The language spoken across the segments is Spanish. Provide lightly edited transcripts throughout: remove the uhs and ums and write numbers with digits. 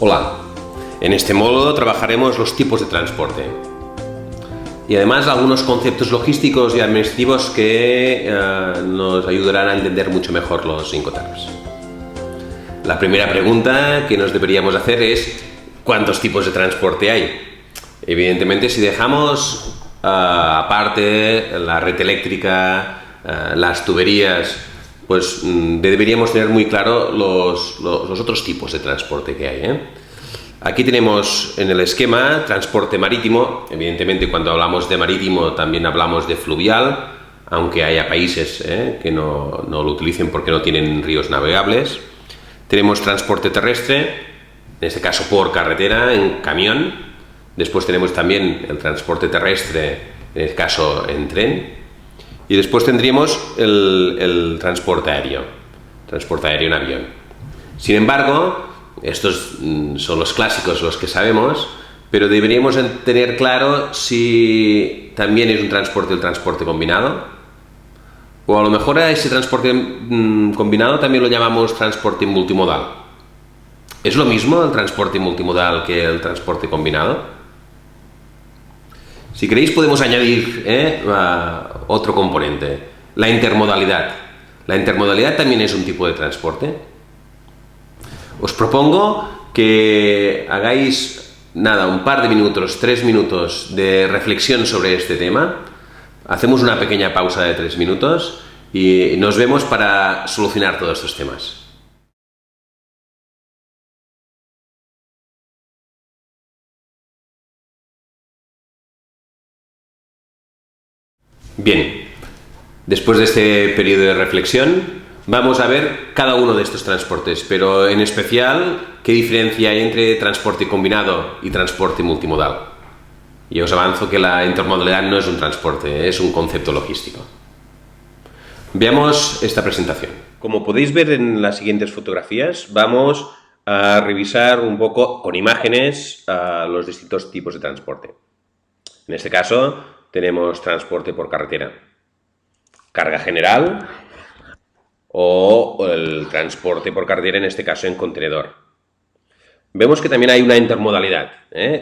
Hola, en este módulo trabajaremos los tipos de transporte y además algunos conceptos logísticos y administrativos que nos ayudarán a entender mucho mejor los Incoterms. La primera pregunta que nos deberíamos hacer es ¿cuántos tipos de transporte hay? Evidentemente, si dejamos aparte la red eléctrica, las tuberías, pues deberíamos tener muy claro los otros tipos de transporte que hay. Aquí tenemos en el esquema transporte marítimo. Evidentemente, cuando hablamos de marítimo también hablamos de fluvial, aunque haya países que no lo utilicen porque no tienen ríos navegables. Tenemos transporte terrestre, en este caso por carretera, en camión. Después tenemos también el transporte terrestre, en este caso en tren. Y después tendríamos el transporte aéreo en avión. Sin embargo, estos son los clásicos, los que sabemos, pero deberíamos tener claro si también es un transporte el transporte combinado, o a lo mejor a ese transporte combinado también lo llamamos transporte multimodal. ¿Es lo mismo el transporte multimodal que el transporte combinado? Si queréis podemos añadir otro componente, la intermodalidad. La intermodalidad también es un tipo de transporte. Os propongo que hagáis un par de minutos, 3 minutos de reflexión sobre este tema. Hacemos una pequeña pausa de 3 minutos y nos vemos para solucionar todos estos temas. Bien, después de este periodo de reflexión, vamos a ver cada uno de estos transportes, pero en especial qué diferencia hay entre transporte combinado y transporte multimodal. Y os avanzo que la intermodalidad no es un transporte, es un concepto logístico. Veamos esta presentación. Como podéis ver en las siguientes fotografías, vamos a revisar un poco con imágenes los distintos tipos de transporte. En este caso tenemos transporte por carretera, carga general o el transporte por carretera, en este caso en contenedor. Vemos que también hay una intermodalidad.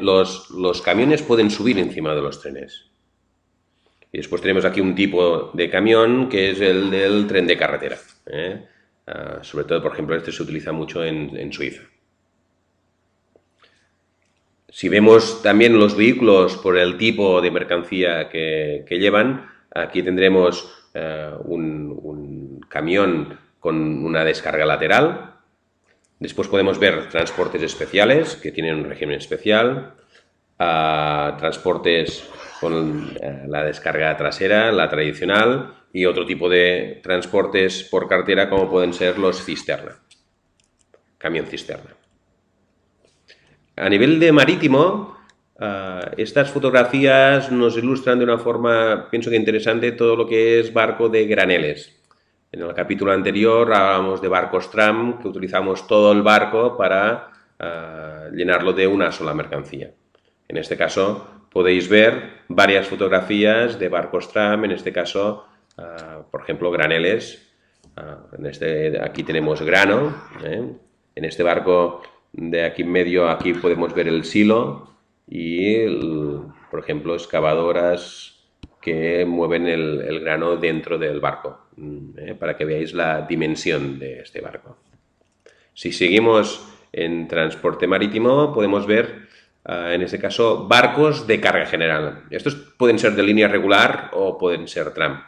Los camiones pueden subir encima de los trenes. Y después tenemos aquí un tipo de camión que es el del tren de carretera. Sobre todo, por ejemplo, este se utiliza mucho en Suiza. Si vemos también los vehículos por el tipo de mercancía que llevan, aquí tendremos un camión con una descarga lateral. Después podemos ver transportes especiales que tienen un régimen especial, transportes con la descarga trasera, la tradicional, y otro tipo de transportes por carretera como pueden ser los cisterna, camión cisterna. A nivel de marítimo, estas fotografías nos ilustran de una forma, pienso que interesante, todo lo que es barco de graneles. En el capítulo anterior hablábamos de barcos tram, que utilizamos todo el barco para llenarlo de una sola mercancía. En este caso podéis ver varias fotografías de barcos tram, en este caso, por ejemplo, graneles. Aquí tenemos grano. En este barco de aquí en medio, aquí podemos ver el silo y, por ejemplo, excavadoras que mueven el grano dentro del barco, para que veáis la dimensión de este barco. Si seguimos en transporte marítimo, podemos ver, en este caso, barcos de carga general. Estos pueden ser de línea regular o pueden ser tram.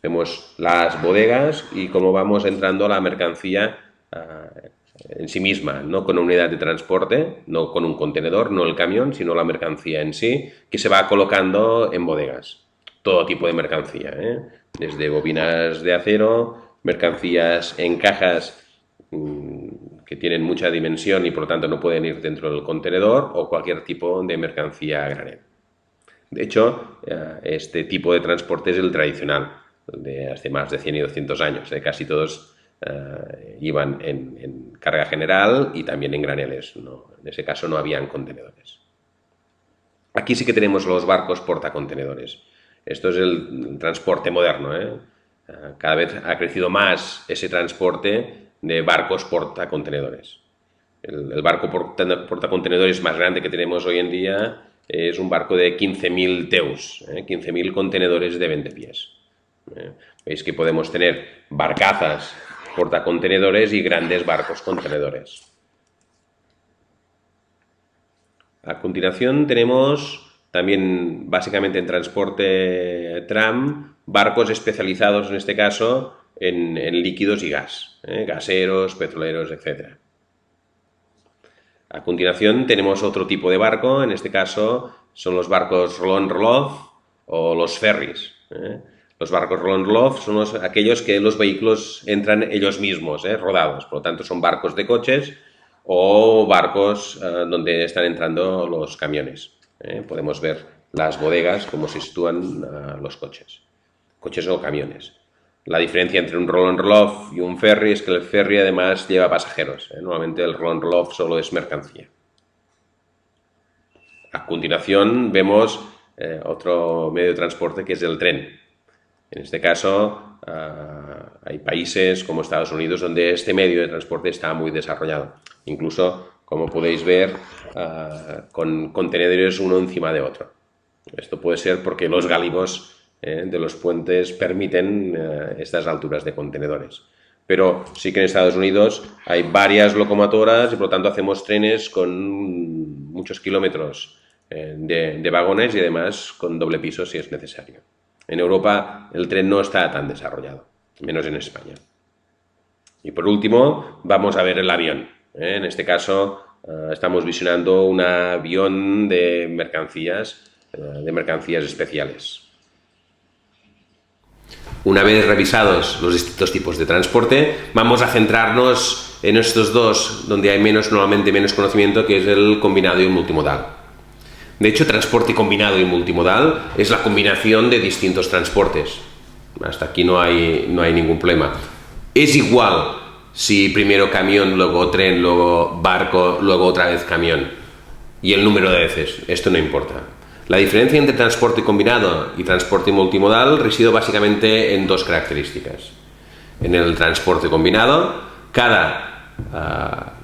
Vemos las bodegas y cómo vamos entrando la mercancía en sí misma, no con una unidad de transporte, no con un contenedor, no el camión, sino la mercancía en sí, que se va colocando en bodegas. Todo tipo de mercancía, desde bobinas de acero, mercancías en cajas que tienen mucha dimensión y por lo tanto no pueden ir dentro del contenedor, o cualquier tipo de mercancía a granel. De hecho, este tipo de transporte es el tradicional, de hace más de 100 y 200 años. Casi todos iban en carga general y también en graneles. En ese caso no habían contenedores. Aquí sí que tenemos los barcos portacontenedores. Esto es el transporte moderno. Cada vez ha crecido más ese transporte de barcos portacontenedores. El barco portacontenedores más grande que tenemos hoy en día es un barco de 15.000 teus, 15.000 contenedores de 20 pies. Veis que podemos tener barcazas portacontenedores y grandes barcos contenedores. A continuación tenemos también, básicamente en transporte tram, barcos especializados en este caso en líquidos y gas, gaseros, petroleros, etc. A continuación tenemos otro tipo de barco, en este caso son los barcos roll-on-roll-off o los ferries. Los barcos roll-on-roll-off son aquellos que los vehículos entran ellos mismos, rodados, por lo tanto son barcos de coches o barcos donde están entrando los camiones. Podemos ver las bodegas cómo se sitúan los coches o camiones. La diferencia entre un roll-on-roll-off y un ferry es que el ferry además lleva pasajeros. Normalmente el roll-on-roll-off solo es mercancía. A continuación vemos otro medio de transporte que es el tren. En este caso hay países como Estados Unidos donde este medio de transporte está muy desarrollado. Incluso, como podéis ver, con contenedores uno encima de otro. Esto puede ser porque los gáligos de los puentes permiten estas alturas de contenedores. Pero sí que en Estados Unidos hay varias locomotoras y por lo tanto hacemos trenes con muchos kilómetros de vagones y además con doble piso si es necesario. En Europa el tren no está tan desarrollado, menos en España. Y por último vamos a ver el avión. En este caso estamos visionando un avión de mercancías especiales. Una vez revisados los distintos tipos de transporte, vamos a centrarnos en estos dos, donde hay normalmente menos conocimiento, que es el combinado y el multimodal. De hecho, transporte combinado y multimodal es la combinación de distintos transportes. Hasta aquí no hay ningún problema. Es igual si primero camión, luego tren, luego barco, luego otra vez camión. Y el número de veces, esto no importa. La diferencia entre transporte combinado y transporte multimodal reside básicamente en dos características. En el transporte combinado, cada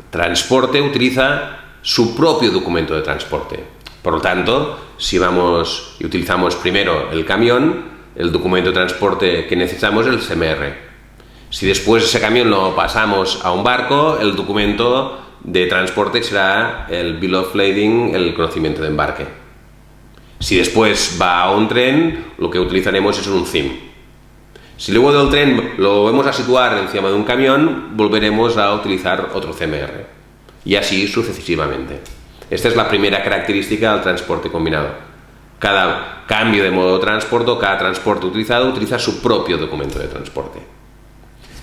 transporte utiliza su propio documento de transporte. Por lo tanto, si vamos y utilizamos primero el camión, el documento de transporte que necesitamos es el CMR. Si después ese camión lo pasamos a un barco, el documento de transporte será el Bill of Lading, el conocimiento de embarque. Si después va a un tren, lo que utilizaremos es un CIM. Si luego del tren lo vamos a situar encima de un camión, volveremos a utilizar otro CMR. Y así sucesivamente. Esta es la primera característica del transporte combinado. Cada cambio de modo de transporte o cada transporte utilizado utiliza su propio documento de transporte.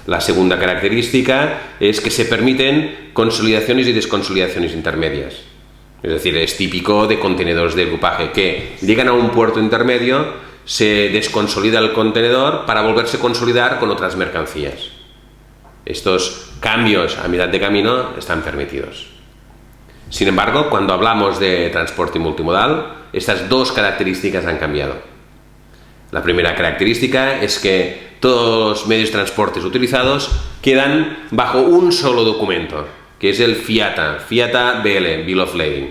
La segunda característica es que se permiten consolidaciones y desconsolidaciones intermedias. Es decir, es típico de contenedores de equipaje que llegan a un puerto intermedio, se desconsolida el contenedor para volverse a consolidar con otras mercancías. Estos cambios a mitad de camino están permitidos. Sin embargo, cuando hablamos de transporte multimodal, estas dos características han cambiado. La primera característica es que todos los medios de transporte utilizados quedan bajo un solo documento, que es el FIATA BL, Bill of Lading.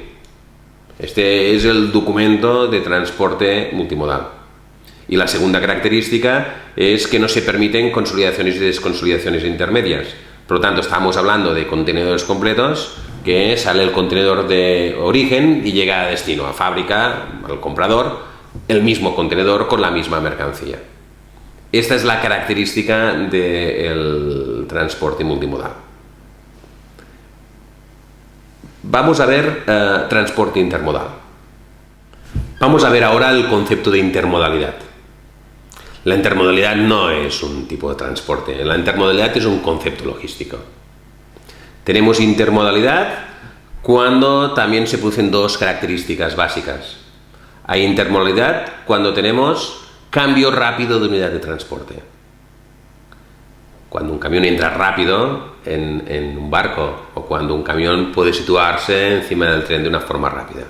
Este es el documento de transporte multimodal. Y la segunda característica es que no se permiten consolidaciones y desconsolidaciones intermedias. Por lo tanto, estamos hablando de contenedores completos, que sale el contenedor de origen y llega a destino, a fábrica, al comprador, el mismo contenedor con la misma mercancía. Esta es la característica del transporte multimodal. Vamos a ver transporte intermodal. Vamos a ver ahora el concepto de intermodalidad. La intermodalidad no es un tipo de transporte, la intermodalidad es un concepto logístico. Tenemos intermodalidad cuando también se producen dos características básicas. Hay intermodalidad cuando tenemos cambio rápido de unidad de transporte. Cuando un camión entra rápido en un barco o cuando un camión puede situarse encima del tren de una forma rápida.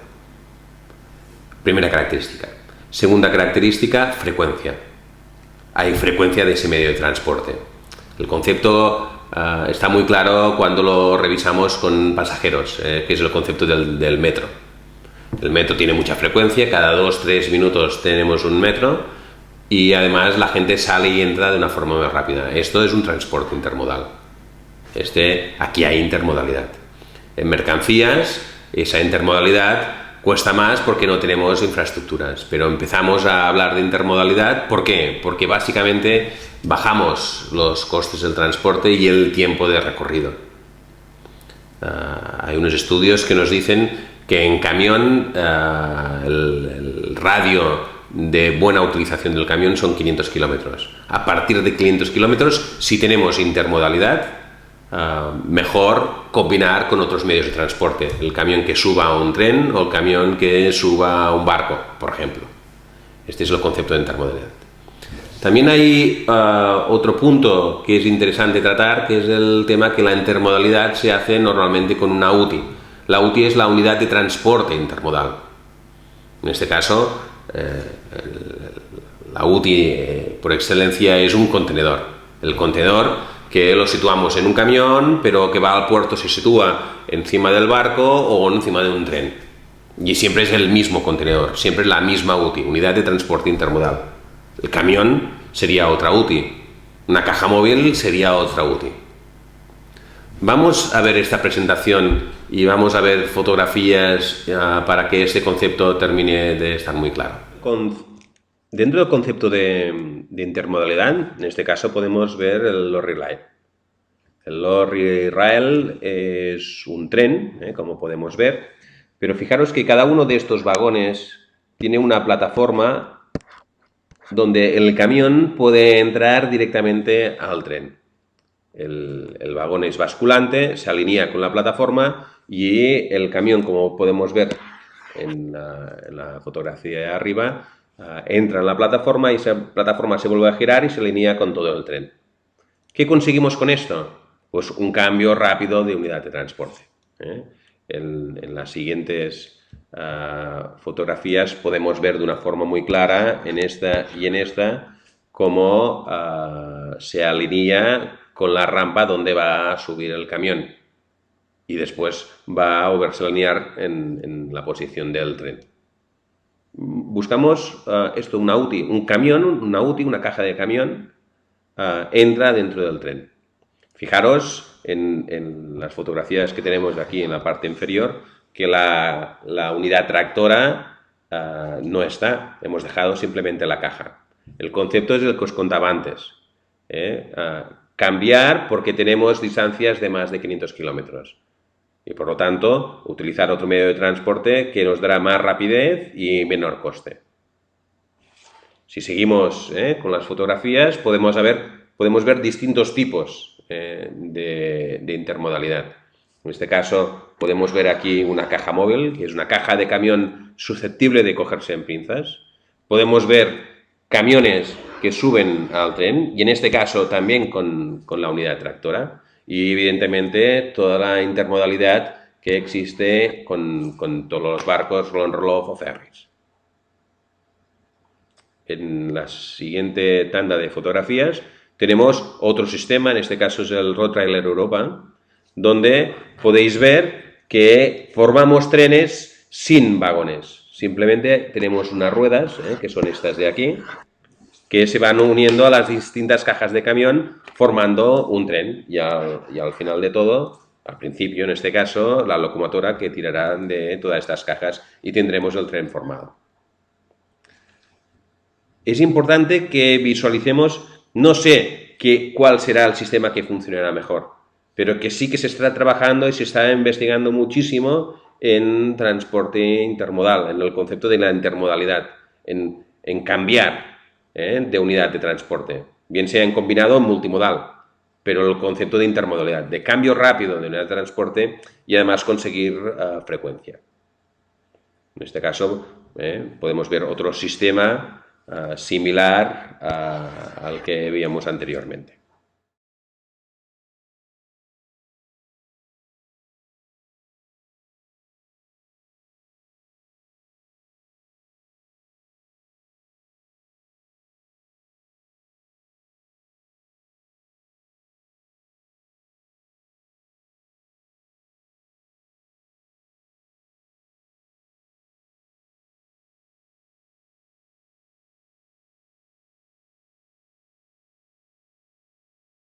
Primera característica. Segunda característica, frecuencia. Hay frecuencia de ese medio de transporte. El concepto está muy claro cuando lo revisamos con pasajeros, que es el concepto del metro. El metro tiene mucha frecuencia, cada 2-3 minutos tenemos un metro y además la gente sale y entra de una forma más rápida. Esto es un transporte intermodal. Aquí hay intermodalidad. En mercancías, esa intermodalidad cuesta más porque no tenemos infraestructuras, pero empezamos a hablar de intermodalidad. ¿Por qué? Porque básicamente bajamos los costes del transporte y el tiempo de recorrido. Hay unos estudios que nos dicen que en camión el radio de buena utilización del camión son 500 kilómetros. A partir de 500 kilómetros, si tenemos intermodalidad, mejor combinar con otros medios de transporte, el camión que suba a un tren o el camión que suba a un barco, por ejemplo. Este es el concepto de intermodalidad. También hay otro punto que es interesante tratar, que es el tema que la intermodalidad se hace normalmente con una UTI. La UTI es la unidad de transporte intermodal. En este caso, la UTI por excelencia es un contenedor. El contenedor que lo situamos en un camión, pero que va al puerto se sitúa encima del barco o encima de un tren. Y siempre es el mismo contenedor, siempre es la misma UTI, unidad de transporte intermodal. El camión sería otra UTI, una caja móvil sería otra UTI. Vamos a ver esta presentación y vamos a ver fotografías para que este concepto termine de estar muy claro. Dentro del concepto de intermodalidad, en este caso podemos ver el lorry rail. El lorry rail es un tren, como podemos ver, pero fijaros que cada uno de estos vagones tiene una plataforma donde el camión puede entrar directamente al tren. El vagón es basculante, se alinea con la plataforma y el camión, como podemos ver en la fotografía de arriba, entra en la plataforma y esa plataforma se vuelve a girar y se alinea con todo el tren. ¿Qué conseguimos con esto? Pues un cambio rápido de unidad de transporte. En las siguientes fotografías podemos ver de una forma muy clara, en esta y en esta, cómo se alinea con la rampa donde va a subir el camión y después va a volverse a alinear en la posición del tren. Buscamos esto, una UTI, un camión, una UTI, una caja de camión, entra dentro del tren. Fijaros en las fotografías que tenemos aquí en la parte inferior que la unidad tractora no está, hemos dejado simplemente la caja. El concepto es el que os contaba antes. Cambiar porque tenemos distancias de más de 500 kilómetros. Y por lo tanto, utilizar otro medio de transporte que nos dará más rapidez y menor coste. Si seguimos con las fotografías, podemos ver distintos tipos de intermodalidad. En este caso, podemos ver aquí una caja móvil, que es una caja de camión susceptible de cogerse en pinzas. Podemos ver camiones que suben al tren, y en este caso también con la unidad tractora. Y evidentemente toda la intermodalidad que existe con todos los barcos, roll-on-roll-off o ferries. En la siguiente tanda de fotografías tenemos otro sistema, en este caso es el Road Trailer Europa, donde podéis ver que formamos trenes sin vagones. Simplemente tenemos unas ruedas, que son estas de aquí, que se van uniendo a las distintas cajas de camión formando un tren y al final de todo, al principio en este caso, la locomotora que tirará de todas estas cajas y tendremos el tren formado. Es importante que visualicemos, no sé cuál será el sistema que funcionará mejor, pero que sí que se está trabajando y se está investigando muchísimo en transporte intermodal, en el concepto de la intermodalidad, en cambiar de unidad de transporte, bien sea en combinado o en multimodal, pero el concepto de intermodalidad, de cambio rápido de unidad de transporte y además conseguir frecuencia. En este caso podemos ver otro sistema similar al que veíamos anteriormente.